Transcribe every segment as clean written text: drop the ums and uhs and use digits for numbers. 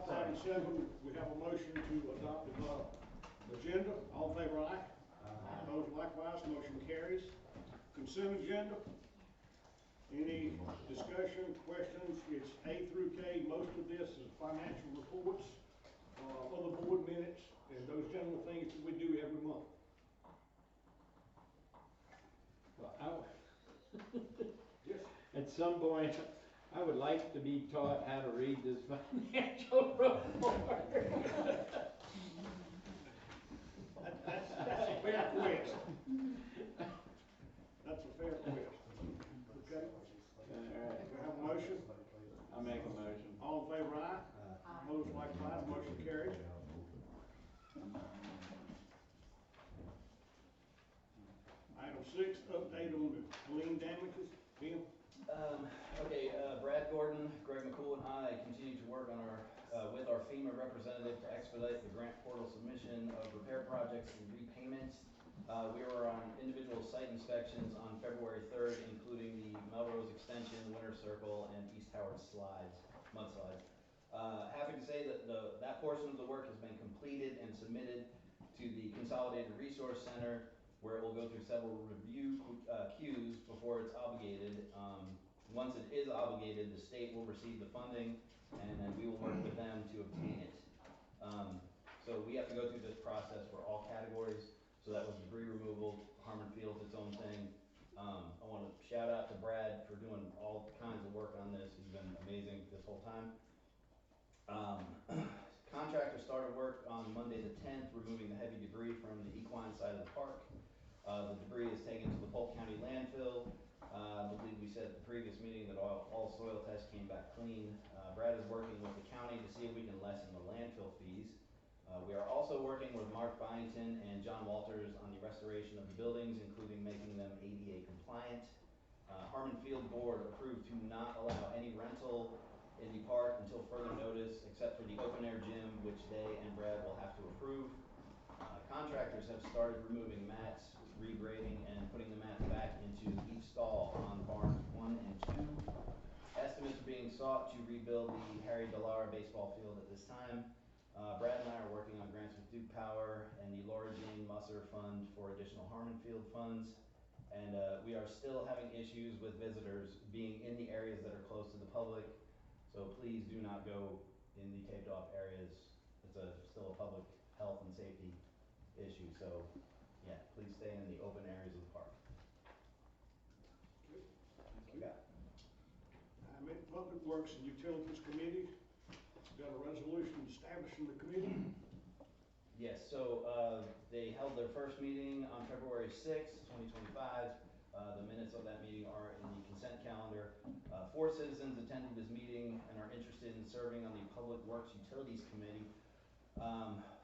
Item 7, we have a motion to adopt the agenda. All in favor, aye. Aye. Opposed, likewise, motion carries. Consent agenda. Any discussion, questions? It's A through K. Most of this is financial reports, other board minutes, and those general things that we do every month. Well, Yes. at some point, I would like to be taught how to read this financial report. That's a fair request. That's a fair request. Okay. All right, We have a motion. I'll make a motion. All in favor, aye. Opposed, likewise, motion carries. Item 6, update on the lien damages. Tim? Okay, Brad Gordon, Greg McCool, and I continue to work on with our FEMA representative to expedite the grant portal submission of repair projects and repayments. We were on individual site inspections on February 3rd, including the Melrose Extension, Winter Circle, and East Howard mudslides. Happy to say that that portion of the work has been completed and submitted to the Consolidated Resource Center, where it will go through several review queues before it's obligated. Once it is obligated, the state will receive the funding, and then we will work with them to obtain it. So we have to go through this process for all categories. So that was debris removal, Harmon Field's its own thing. I want to shout out to Brad for doing all kinds of work on this. He's been amazing this whole time. Contractor started work on Monday the 10th, removing the heavy debris from the equine side of the park. The debris is taken to the Polk County landfill. I believe we said at the previous meeting that all soil tests came back clean. Brad is working with the county to see if we can lessen the landfill fees. We are also working with Mark Byington and John Walters on the restoration of the buildings, including making them ADA compliant. Harmon Field Board approved to not allow any rental in the park until further notice, except for the open air gym, which they and Brad will have to approve. Contractors have started removing mats, regrading, and putting the mats back into each stall on barns 1 and 2. Estimates are being sought to rebuild the Harry Delara baseball field at this time. Brad and I are working on grants with Duke Power and the Laura Jane Musser Fund for additional Harmon Field funds. And we are still having issues with visitors being in the areas that are close to the public. So please do not go in the taped off areas. It's still a public health and safety issue. So yeah, please stay in the open areas of the park. Good. Thank you. I'm in Public Works and Utilities Committee. Got a resolution establishing the committee. Yes, so they held their first meeting on February 6th, 2025. The minutes of that meeting are in the consent calendar. 4 citizens attended this meeting and are interested in serving on the Public Works Utilities Committee.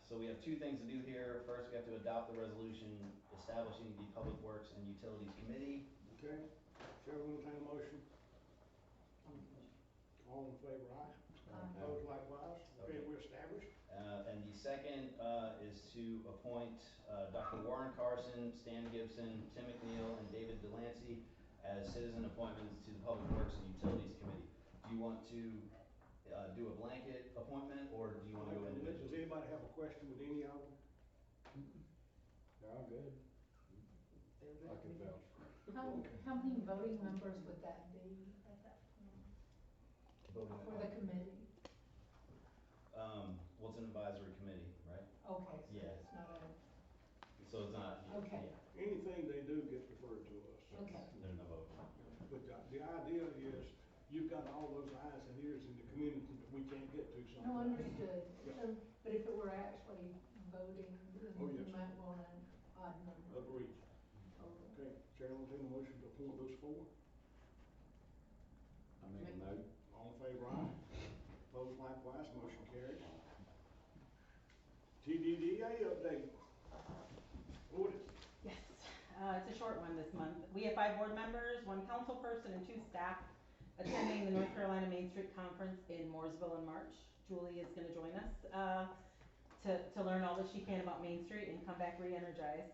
So we have 2 things to do here. First, we have to adopt the resolution establishing the Public Works and Utilities Committee. Okay. Chair will entertain a motion. All in favor, aye. Opposed, likewise. Okay, we're established. And the second is to appoint Dr. Warren Carson, Stan Gibson, Tim McNeil, and David Delancey as citizen appointments to the Public Works and Utilities Committee. Do you want to do a blanket appointment, or do you want to go individually? Does anybody have a question with any of them? They're all good. I can vouch. How many voting members would that be at that point for the committee? Well, it's an advisory committee, right? Okay, so Yeah. it's not a, So it's not. okay. Yeah. Anything they do gets deferred to us. Okay. There's no vote. But the idea is you've got all those eyes and ears in the community that we can't get to sometimes. No, understood. Yeah. So, but if it were actually voting, then Oh, you yes. might want an odd number. Agreed. Okay. Okay, Chair will entertain a motion to appoint those 4. I'll make a note. All in favor, aye. Opposed, likewise, motion carries. TDDA update. Order. Yes, it's a short one this month. We have 5 board members, 1 council person, and 2 staff attending the North Carolina Main Street Conference in Mooresville in March. Julie is going to join us to learn all that she can about Main Street and come back re-energized.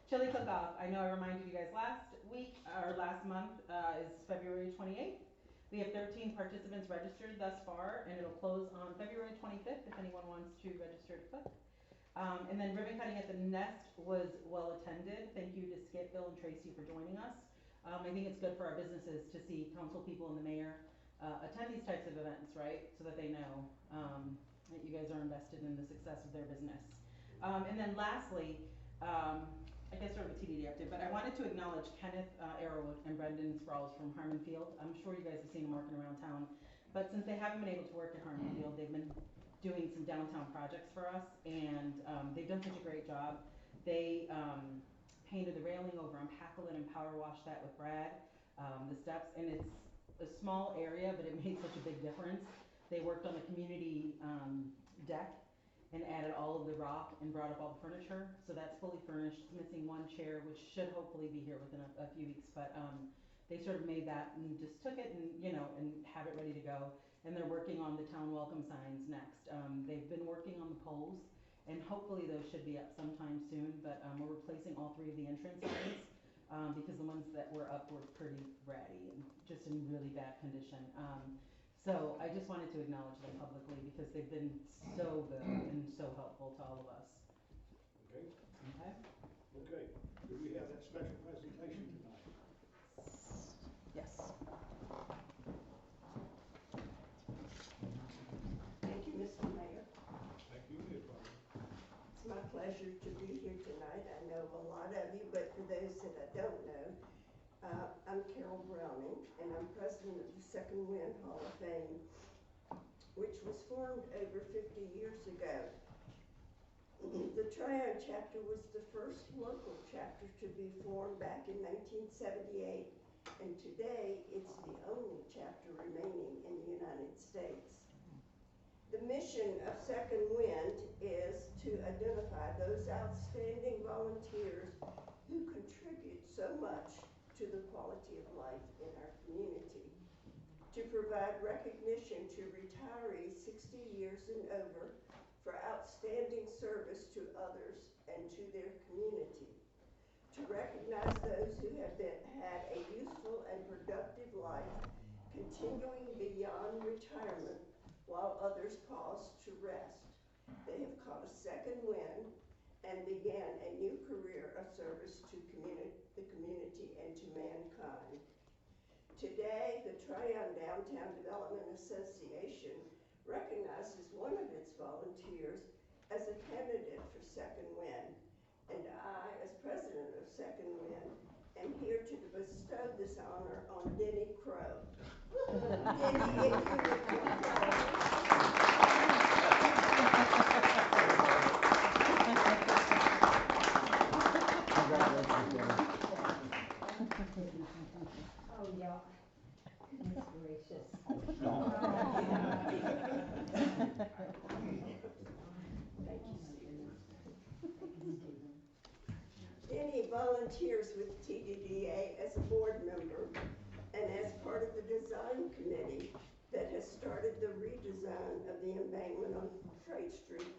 Chili cook-off. I know I reminded you guys last week, or last month, is February 28th. We have 13 participants registered thus far, and it'll close on February 25th if anyone wants to register to cook. And then ribbon cutting at the Nest was well attended. Thank you to Skip, Bill, and Tracy for joining us. I think it's good for our businesses to see council people and the mayor attend these types of events, right? So that they know that you guys are invested in the success of their business. And then lastly, I guess sort of a TBD update, but I wanted to acknowledge Kenneth Arrowood and Brendan Sprouls from Harmon Field. I'm sure you guys have seen them working around town, but since they haven't been able to work at Harmon Field, they've been doing some downtown projects for us, and they've done such a great job. They painted the railing over on Paquilin and power washed that with Brad, the steps, and it's a small area, but it made such a big difference. They worked on the community deck and added all of the rock and brought up all the furniture, so that's fully furnished. It's missing one chair, which should hopefully be here within a few weeks, but they sort of made that and just took it and, you know, and have it ready to go. And they're working on the town welcome signs next. They've been working on the poles, and hopefully those should be up sometime soon, but we're replacing all 3 of the entrance signs because the ones that were up were pretty ratty and just in really bad condition. So I just wanted to acknowledge them publicly because they've been so good and so helpful to all of us. Okay, Okay? okay. Do we have that special presentation tonight? Yes. Thank you, Mr. Mayor. Thank you, Ms. Barber. It's my pleasure to be here tonight. I know a lot of you, but for those that I don't know, I'm Carol Browning, and I'm president of the Second Wind Hall of Fame, which was formed over 50 years ago. The Tryon chapter was the first local chapter to be formed back in 1978, and today it's the only chapter remaining in the United States. The mission of Second Wind is to identify those outstanding volunteers who contribute so much to the quality of life in our community, to provide recognition to retirees 60 years and over for outstanding service to others and to their community, to recognize those who have had a useful and productive life, continuing beyond retirement while others pause to rest. They have caught a second wind and began a new career of service to the community and to mankind. Today, the Tryon Downtown Development Association recognizes one of its volunteers as a candidate for Second Wind, and I, as president of Second Wind, am here to bestow this honor on Denny Crow. Denny, if you would come Oh, yeah. Goodness gracious. Thank you, Stephen. Denny volunteers with TDDA as a board member and as part of the design committee that has started the redesign of the embankment on Trade Street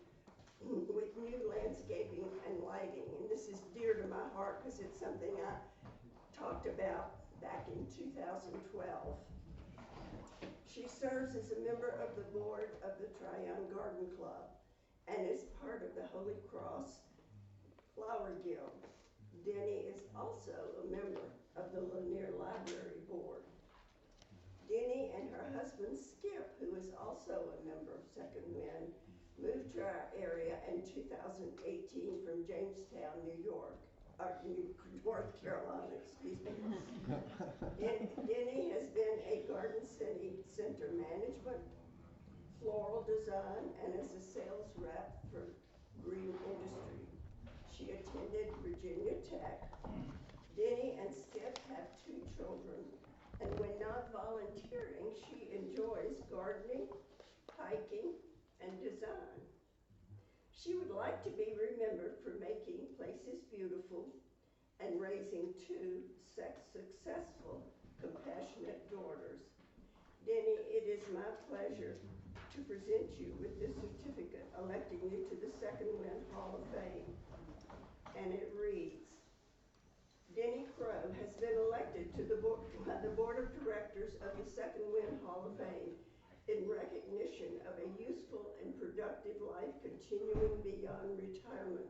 with new landscaping and lighting. And this is dear to my heart because it's something I talked about back in 2012. She serves as a member of the board of the Tryon Garden Club and is part of the Holy Cross Flower Guild. Denny is also a member of the Lanier Library Board. Denny and her husband Skip, who is also a member of Second Wind, moved to our area in 2018 from Jamestown, North Carolina, excuse me. Denny has been a garden center management, floral design, and as a sales rep for green industry. She attended Virginia Tech. Denny and Skip have 2 children, and when not volunteering, she enjoys gardening, hiking, and design. She would like to be remembered for making places beautiful and raising 2 successful, compassionate daughters. Denny, it is my pleasure to present you with this certificate electing you to the Second Wind Hall of Fame. And it reads, Denny Crow has been elected to the Board of Directors of the Second Wind Hall of Fame in recognition of a useful and productive life continuing beyond retirement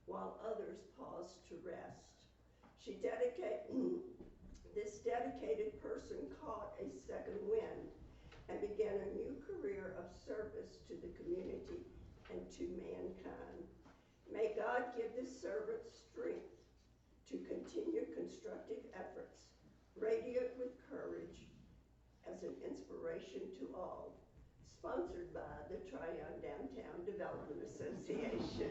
while others pause to rest. This dedicated person caught a second wind and began a new career of service to the community and to mankind. May God give this servant strength to continue constructive efforts, radiant with courage, as an inspiration to all. Sponsored by the Tryon Downtown Development Association.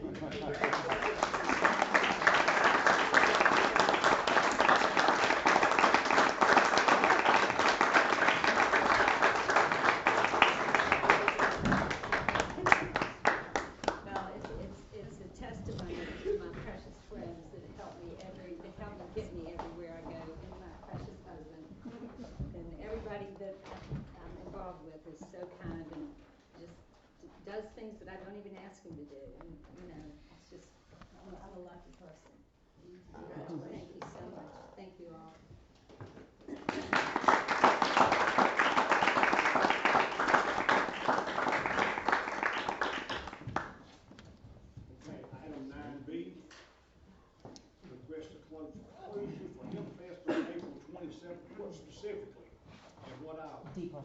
It's a testimony to my precious friends that help me get me everywhere I go, and my precious husband. And everybody that I'm involved with is so kind and just does things that I don't even ask him to do. And, it's just, I'm a lucky person. Thank you so much. Thank you all. Okay, item 9B, request a closure for Hemp Fest on April 27th. What specifically and what hour? Depot.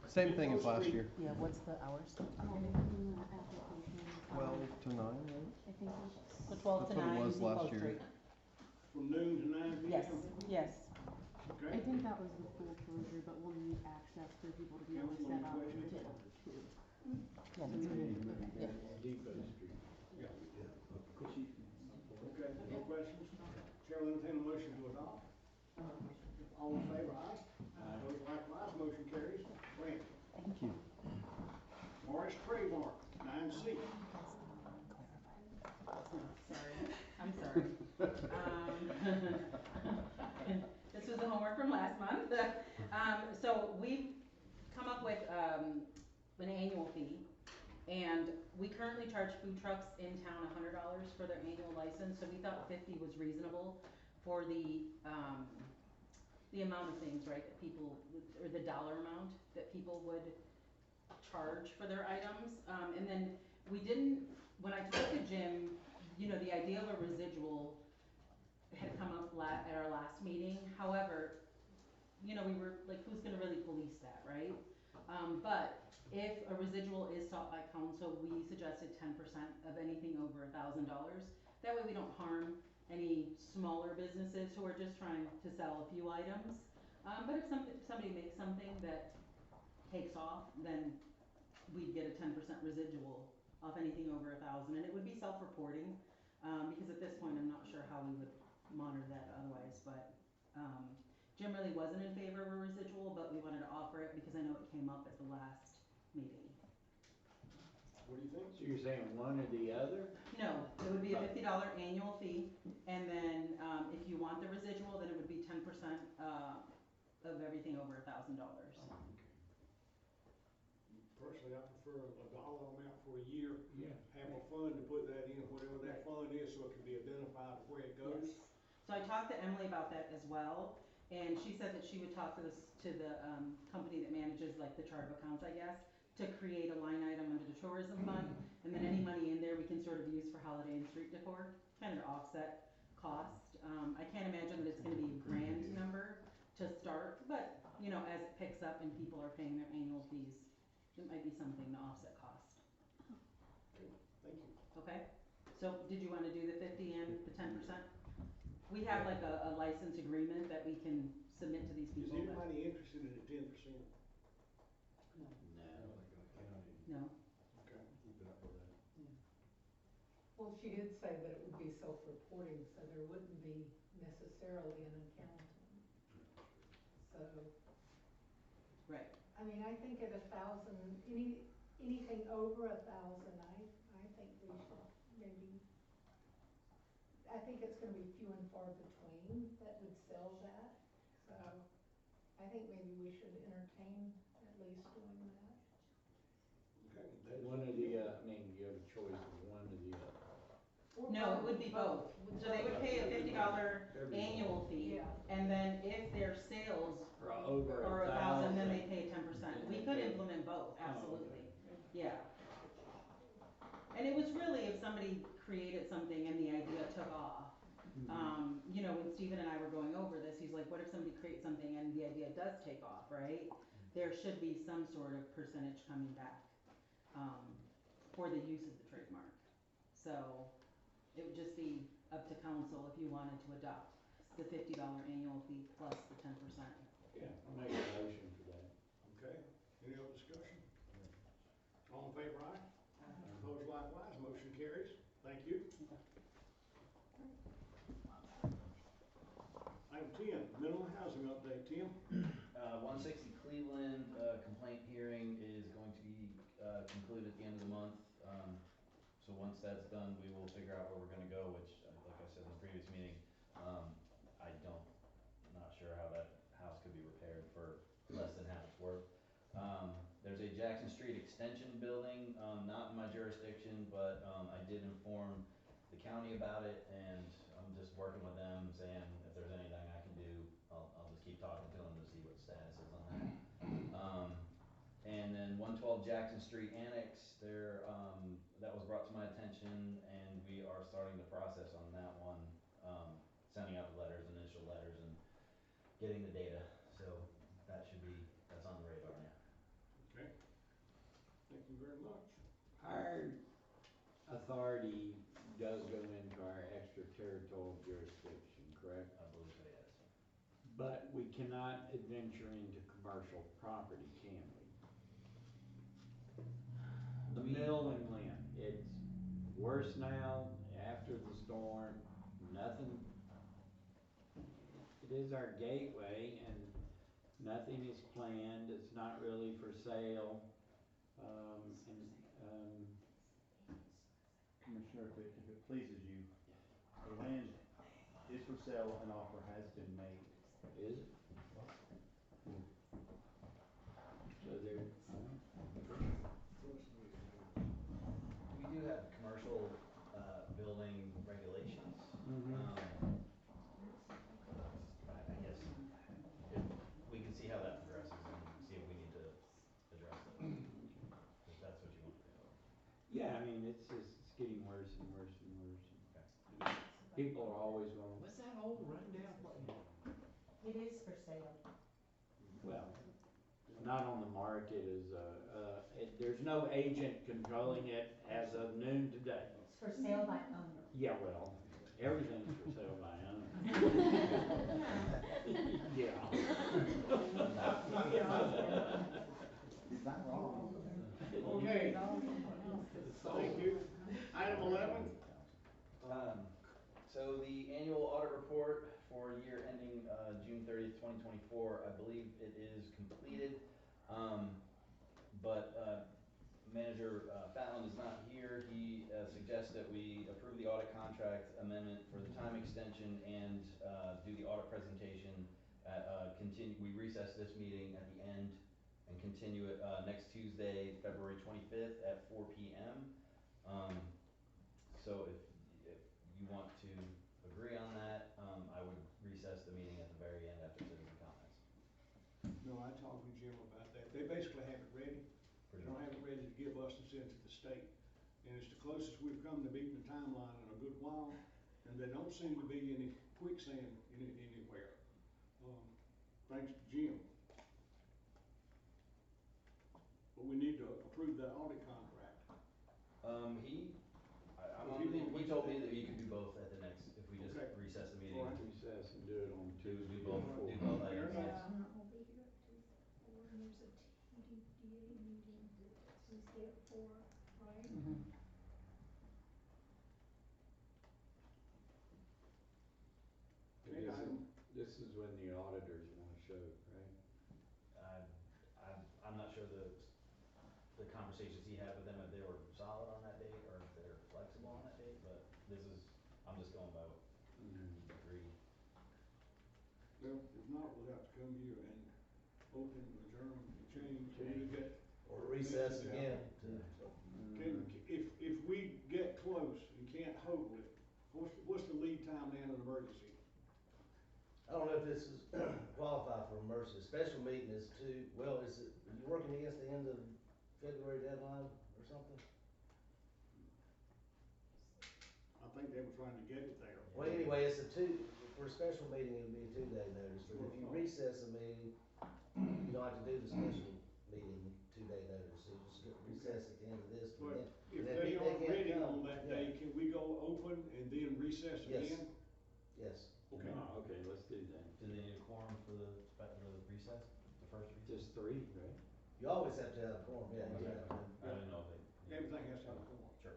Same thing as last year. Yeah, what's the hours? 12 to 9, right? I think So 12 to That's what 9, it was Depot last year. Street. From noon to 9 p.m.? Yes, yes. Okay. I think that was the full closure, but we'll need access for people to be able to set up and get to. Yeah, that's Depot Street. Yeah. Okay, no questions? Chair will entertain a motion to adopt. All in favor, aye? Those likewise, motion carries. Granted. Thank you. Morris Trademark, 9C. Sorry, I'm sorry. This was the homework from last month. So we've come up with an annual fee, and we currently charge food trucks in town $100 for their annual license, so we thought 50 was reasonable for the amount of things, right, that people, or the dollar amount that people would charge for their items. And then we didn't, when I talked to Jim, the idea of a residual had come up at our last meeting. However, we were like, who's gonna really police that, right? But if a residual is sought by council, we suggested 10% of anything over $1,000. That way we don't harm any smaller businesses who are just trying to sell a few items. But if somebody makes something that takes off, then we'd get a 10% residual off anything over 1,000, and it would be self-reporting, because at this point I'm not sure how we would monitor that otherwise, but Jim really wasn't in favor of a residual, but we wanted to offer it because I know it came up at the last meeting. What do you think? So you're saying one or the other? No, it would be a $50 annual fee, and then if you want the residual, then it would be 10% of everything over $1,000. Personally, I prefer a dollar amount for a year. Yeah. Have a fund to put that in, whatever that fund is, so it can be identified where it goes. Yes. So I talked to Emily about that as well, and she said that she would talk to the company that manages like the chart of accounts, I guess, to create a line item under the tourism fund, and then any money in there we can sort of use for holiday and street decor, kind of to offset cost. I can't imagine that it's gonna be a grand number to start, but, as it picks up and people are paying their annual fees, it might be something to offset cost. Okay, thank you. Okay, so did you wanna do the 50 and the 10%? We have like a license agreement that we can submit to these Is people. anybody interested in the 10%? No? Okay. Well, she did say that it would be self-reporting, so there wouldn't be necessarily an accountant. So, Right. I mean, I think at 1,000, anything over 1,000, I think we should maybe, I think it's gonna be few and far between that would sell that. So, I think maybe we should entertain at least doing that. Okay. One or the, you have a choice of one or the other. Or No, it would be both. So they would pay a $50 annual fee, Yeah. and then if they're over or 1,000, then they pay 10%. Then We they could pay- implement both, Oh, okay. absolutely, yeah. And it was really if somebody created something and the idea took off. You know, when Stephen and I were going over this, he's like, what if somebody creates something and the idea does take off, right? There should be some sort of percentage coming back, for the use of the trademark. So, it would just be up to council if you wanted to adopt the $50 annual fee plus the 10%. Yeah, I'll make a motion for that. Okay, any other discussion? All in favor, aye? Opposed likewise, motion carries. Thank you. Item 10, mental housing update. Tim? 160 Cleveland, complaint hearing is going to be, concluded at the end of the month. So once that's done, we will figure out where we're gonna go, which, like I said in the previous meeting, not sure how that house could be repaired for less than half its worth. There's a Jackson Street extension building, not in my jurisdiction, but, I did inform the county about it, and I'm just working with them, saying if there's anything I can do, I'll just keep talking to them to see what the status is on that. And then 112 Jackson Street Annex, that was brought to my attention, and we are starting the process on that one, sending out the letters, initial letters, and getting the data. So that's on the radar now. Okay. Thank you very much. Our authority does go into our extraterritorial jurisdiction, correct? I believe so, yes. But we cannot adventure into commercial property, can we? The mill and Lynn, it's worse now after the storm, nothing. It is our gateway and nothing is planned, it's not really for sale. Commissioner, if it pleases you, the land is for sale, an offer has been made. Is it? So there, We do have commercial, building regulations. I guess if we can see how that progresses and see if we need to address those, if that's what you want to do. yeah, I mean, it's getting worse and worse and worse. Okay. People are always going, what's that old rundown place? It is for sale. Well, not on the market there's no agent controlling it as of noon today. It's for sale by owner. Yeah, well, everything's for sale by owner. Yeah. He's not wrong. Okay. Thank you. Item 11. So the annual audit report for year ending June 30th, 2024, I believe it is completed. But Manager Fallon is not here. He suggests that we approve the audit contract amendment for the time extension and do the audit presentation we recess this meeting at the end and continue it next Tuesday, February 25th at 4 p.m. So if you want to agree on that, I would recess the meeting at the very end after citizen comments. No, I talked with Jim about that. They basically have it ready. They don't have it ready to give us and send it to the state. And it's the closest we've come to beating the timeline in a good while, and there don't seem to be any quicksand anywhere. Thanks to Jim. But we need to approve that audit contract. He told me that he could do both at the next, if we just Okay. recess the meeting. All right. Recess and do it on Do Tuesday. both Fair items. enough. I'll be here at 2:04, and there's a TDDA meeting Tuesday at 4, right? This is when the auditors want to show, right? I'm not sure the conversations he had with them, if they were solid on that date or if they're flexible on that date, but I'm just going by what agreed. Well, if not, we'll have to come here and open, adjourn, and change. We'll get. Or recess again. If we get close and can't hold it, what's the lead time in an emergency? I don't know if this is qualify for emergency. A special meeting is well, is it, are you working against the end of February deadline or something? I think they were trying to get it there. Well, anyway, for a special meeting, it would be a 2-day notice, but if you recess a meeting, you don't have to do the special meeting 2-day notice, you just recess at the end of this. But if then they can't are ready come. on that Yeah. day, can we go open and then recess Yes. again? Yes. Okay. Oh, okay, let's do that. Do they need a quorum for the recess, the first recess? Just 3, right? You always have to have a quorum, yeah. Okay. You have to. I didn't know if they. Everything has to have a quorum. Sure.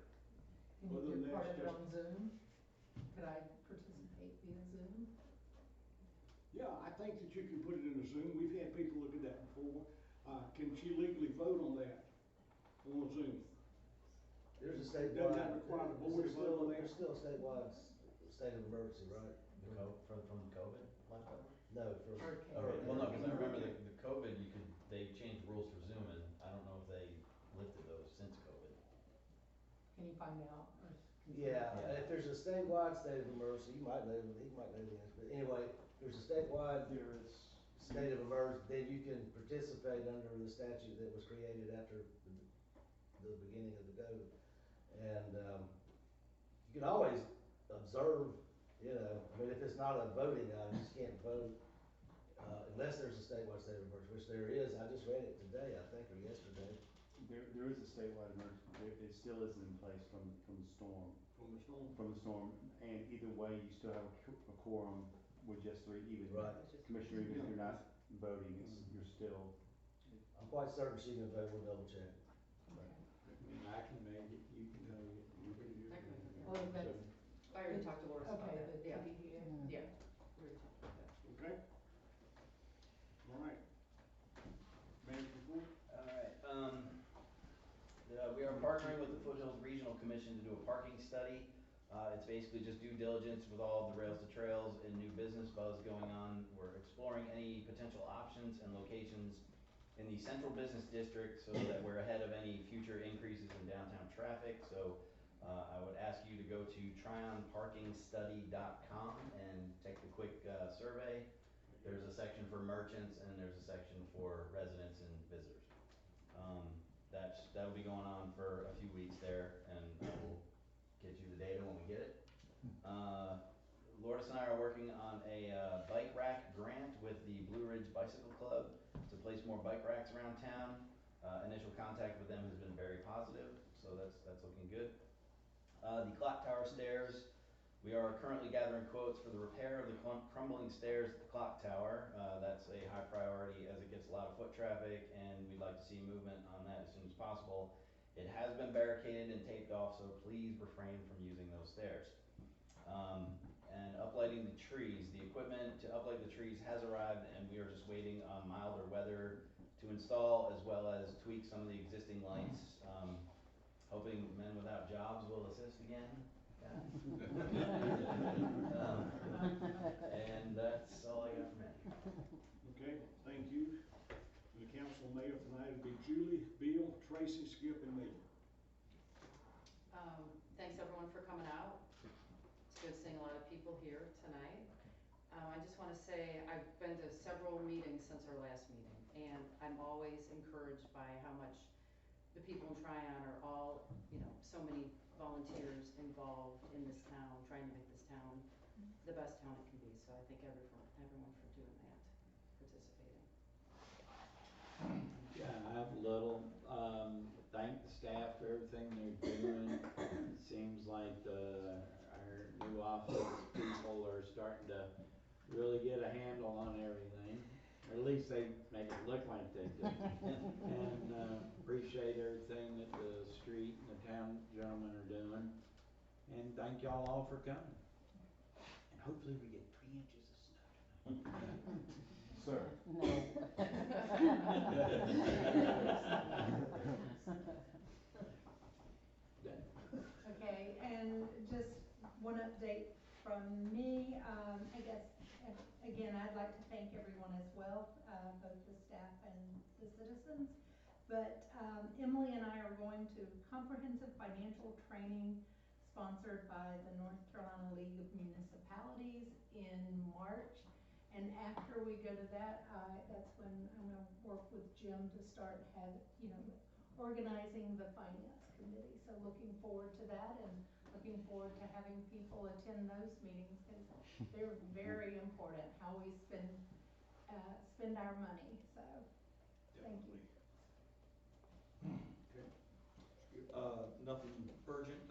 Can Other you than do that, part it's of it just- on Zoom? Could I participate via Zoom? Yeah, I think that you can put it in a Zoom. We've had people look at that before. Can she legally vote on that on a Zoom? There's a statewide. Doesn't that require the board to vote on that? There's still a statewide state of emergency, right? From COVID last time? No, for. Hurricane. Well, no, because I remember the COVID, they changed rules for Zoom, and I don't know if they lifted those since COVID. Can you find out? Or can you- Yeah, if there's a statewide state of emergency, he might know the answer, but anyway, there's a statewide There is, state of emergency, then you can participate under the statute that was created after the beginning of the COVID. And, you can always observe, you know, I mean, if it's not a voting item, you just can't vote, unless there's a statewide state of emergency, which there is. I just read it today, I think, or yesterday. there is a statewide emergency, it still isn't in place from the storm. From the storm? And either way, you still have a quorum with just 3, even. Right. Commissioner, even if you're not voting, you're still. I'm quite certain she can vote, we'll double check. Okay. I mean, I can make it, you can make it, you can do it. Well, that's- So- I already talked to Loris about Okay, that, the yeah, TDA. yeah. We already talked about that. Okay? All right. Manager report? Alright, we are partnering with the Foothills Regional Commission to do a parking study. It's basically just due diligence with all the rails to trails and new business buzz going on. We're exploring any potential options and locations in the central business district so that we're ahead of any future increases in downtown traffic. So, I would ask you to go to tryonparkingstudy.com and take the quick, survey. There's a section for merchants and there's a section for residents and visitors. That'll be going on for a few weeks there, and we'll get you the data when we get it. Lourdes and I are working on a bike rack grant with the Blue Ridge Bicycle Club to place more bike racks around town. Initial contact with them has been very positive, so that's looking good. The clock tower stairs, we are currently gathering quotes for the repair of the crumbling stairs at the clock tower. That's a high priority as it gets a lot of foot traffic, and we'd like to see movement on that as soon as possible. It has been barricaded and taped off, so please refrain from using those stairs. And uplighting the trees, the equipment to uplight the trees has arrived, and we are just waiting on milder weather to install, as well as tweak some of the existing lights. Hoping men without jobs will assist again. And that's all I got from me. Okay, thank you. The council mayor tonight will be Julie, Bill, Tracy, Skip, and me. Thanks everyone for coming out. It's good seeing a lot of people here tonight. I just wanna say, I've been to several meetings since our last meeting, and I'm always encouraged by how much the people in Tryon are all, so many volunteers involved in this town, trying to make this town the best town it can be. So I thank everyone for doing that, participating. Yeah, I have a little, thank the staff for everything they're doing. It seems like our new office people are starting to really get a handle on everything. Or at least they make it look like they do. And appreciate everything that the street and the town gentlemen are doing. And thank y'all all for coming. And hopefully we get 3 inches of snow tonight. Sir. No. Okay, and just one update from me, I guess, again, I'd like to thank everyone as well, both the staff and the citizens. But Emily and I are going to comprehensive financial training sponsored by the North Carolina League of Municipalities in March. And after we go to that, that's when I'm gonna work with Jim to start organizing the finance committee. So looking forward to that, and looking forward to having people attend those meetings, because they're very important, how we spend our money, so, thank you. Nothing urgent,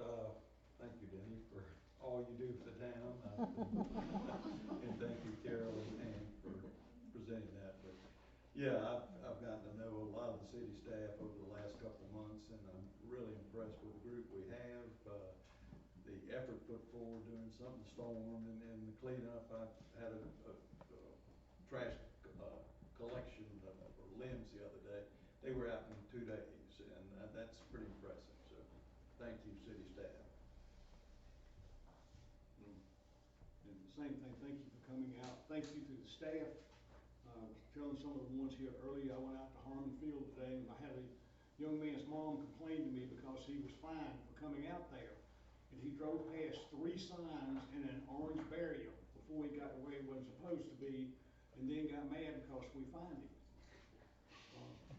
thank you, Denny, for all you do for the town, and thank you, Carol and Ann, for presenting that, but, yeah, I've gotten to know a lot of the city staff over the last couple of months, and I'm really impressed with the group we have, the effort put forward during some of the storm and the cleanup. I had a trash, collection of limbs the other day. They were out in 2 days, and that's pretty impressive, so thank you, city staff. And the same thing, thank you for coming out. Thank you to the staff. I was telling some of the ones here earlier, I went out to Harmon Field today, and I had a young man's mom complain to me because he was fined for coming out there. And he drove past 3 signs and an orange barrier before he got to where he wasn't supposed to be, and then got mad because we fined him.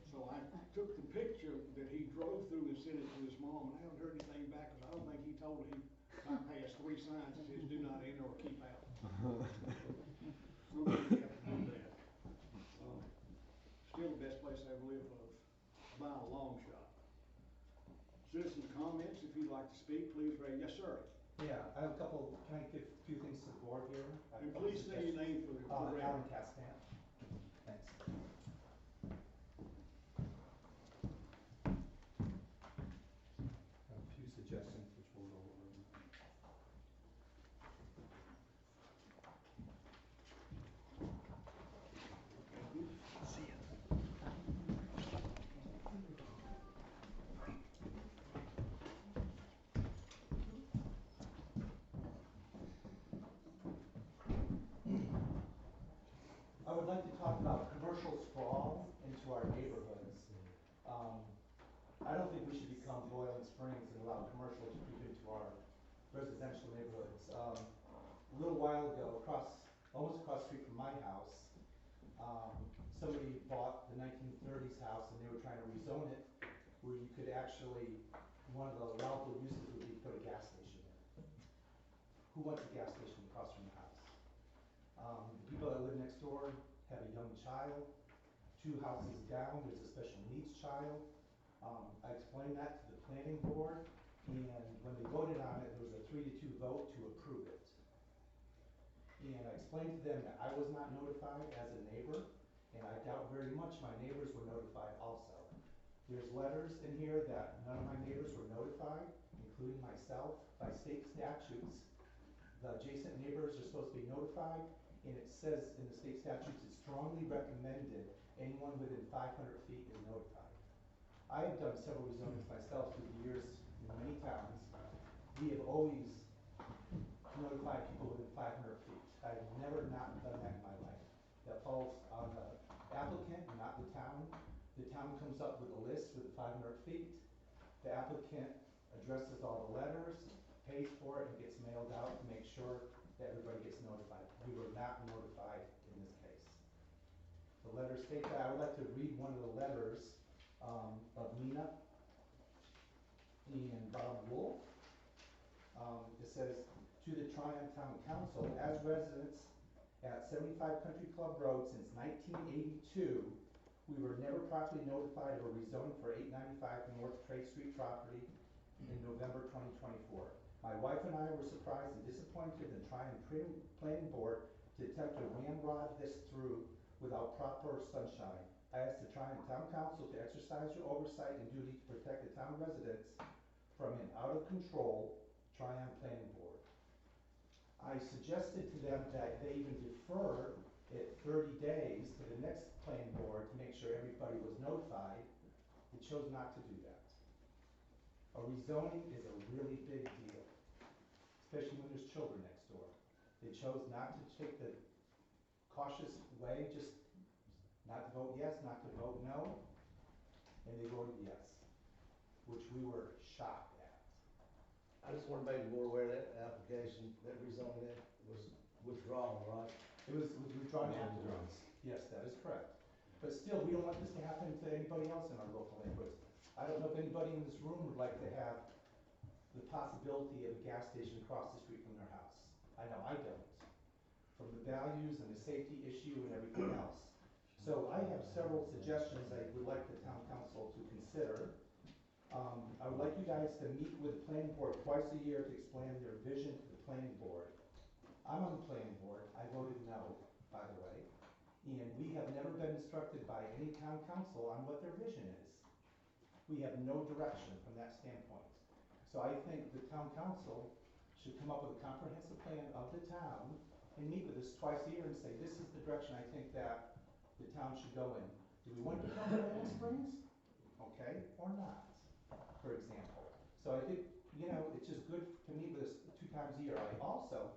So I took the picture that he drove through and sent it to his mom, and I haven't heard anything back, because I don't think he told her he bypassed 3 signs that says do not enter or keep out. Somebody have to do that. Still the best place I ever lived was by a long shot. Citizen comments, if you'd like to speak, please raise. Yes, sir. Yeah, I have a couple, can I give a few things to the board here? And please say your name for the record. Alan Castan. Thanks. I have a few suggestions which we'll go over. See ya. I would like to talk about commercial sprawl into our neighborhoods. I don't think we should become Boiling Springs and allow commercial to creep into our residential neighborhoods. A little while ago, almost across the street from my house, somebody bought the 1930s house, and they were trying to rezone it where you could actually, one of the allowable uses would be to put a gas station in. Who wants a gas station across from the house? The people that live next door have a young child. 2 houses down, there's a special needs child. I explained that to the planning board, and when they voted on it, there was a 3-2 vote to approve it. And I explained to them that I was not notified as a neighbor, and I doubt very much my neighbors were notified also. There's letters in here that none of my neighbors were notified, including myself. By state statutes, the adjacent neighbors are supposed to be notified, and it says in the state statutes, it's strongly recommended anyone within 500 feet is notified. I have done several rezonings myself through the years in many towns. We have always notified people within 500 feet. I've never not done that in my life. That falls on the applicant, not the town. The town comes up with a list with 500 feet. The applicant addresses all the letters, pays for it, and gets mailed out to make sure that everybody gets notified. We were not notified in this case. The letters state that. I would like to read one of the letters of Nina and Bob Wolf. It says, to the Tryon Town Council, as residents at 75 Country Club Road since 1982, we were never properly notified of a rezoning for 895 North Trade Street property in November 2024. My wife and I were surprised and disappointed in the Tryon Planning Board to attempt to ramrod this through without proper sunshine. I asked the Tryon Town Council to exercise your oversight and duty to protect the town residents from an out-of-control Tryon Planning Board. I suggested to them that they even defer it 30 days to the next planning board to make sure everybody was notified. They chose not to do that. A rezoning is a really big deal, especially when there's children next door. They chose not to take the cautious way, just not to vote yes, not to vote no, and they voted yes, which we were shocked at. I just want to make you more aware that application, that rezoning that was withdrawn, right? was withdrawn afterwards. Yes, that is correct. But still, we don't want this to happen to anybody else in our local neighborhoods. I don't know if anybody in this room would like to have the possibility of a gas station across the street from their house. I know I don't, from the values and the safety issue and everything else. So I have several suggestions I would like the town council to consider. I would like you guys to meet with the planning board twice a year to explain their vision to the planning board. I'm on the planning board, I voted no, by the way, and we have never been instructed by any town council on what their vision is. We have no direction from that standpoint. So I think the town council should come up with a comprehensive plan of the town and meet with us twice a year and say, this is the direction I think that the town should go in. Do we want to become Atlantic Springs? Okay, or not, for example. So I think, you know, it's just good to meet with us 2 times a year. I also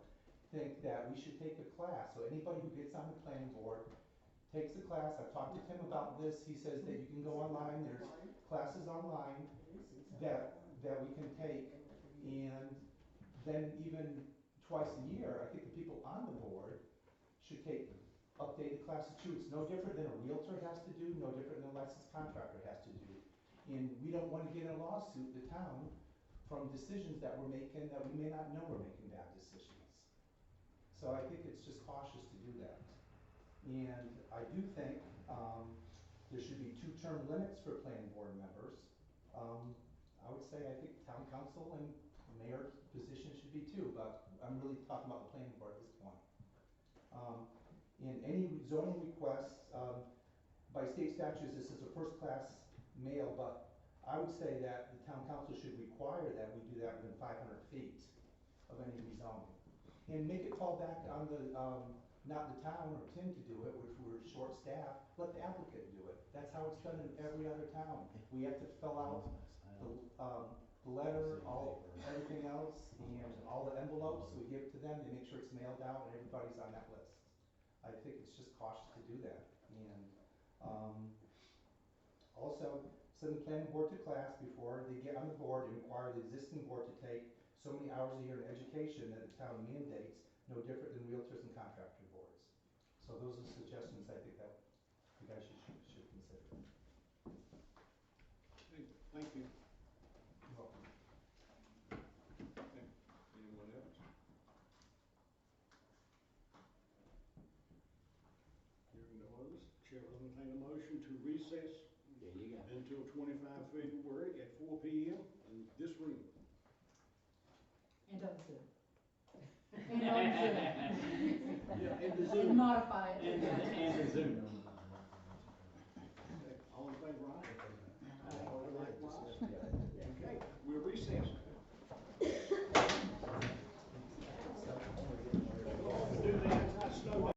think that we should take a class. So anybody who gets on the planning board takes the class. I've talked to Tim about this. He says that you can go online. There's classes online that we can take, and then even twice a year, I think the people on the board should take updated classes too. It's no different than a realtor has to do, no different than a licensed contractor has to do. And we don't want to get in a lawsuit, the town, from decisions that we're making that we may not know we're making bad decisions. So I think it's just cautious to do that. And I do think there should be 2-term limits for planning board members. I would say I think town council and mayor's position should be 2, but I'm really talking about the planning board at this point. In any zoning requests, by state statutes, this is a first-class mail, but I would say that the town council should require that we do that within 500 feet of any rezoning. And make it fall back on the, not the town or Tim to do it, which we're short-staffed, let the applicant do it. That's how it's done in every other town. We have to fill out the letter, everything else, and all the envelopes, we give it to them, they make sure it's mailed out, and everybody's on that list. I think it's just cautious to do that. And also, send the planning board to class before they get on the board and require the existing board to take so many hours a year in education that the town mandates, no different than realtors and contractor boards. So those are suggestions I think that you guys should consider. Thank you. You're welcome. Okay. Anyone else? Hearing no others, Chair will entertain a motion to recess There you go. until 25 February at 4 p.m. in this room. And on Zoom. And on Zoom. Yeah, and the And modify it. And the Zoom.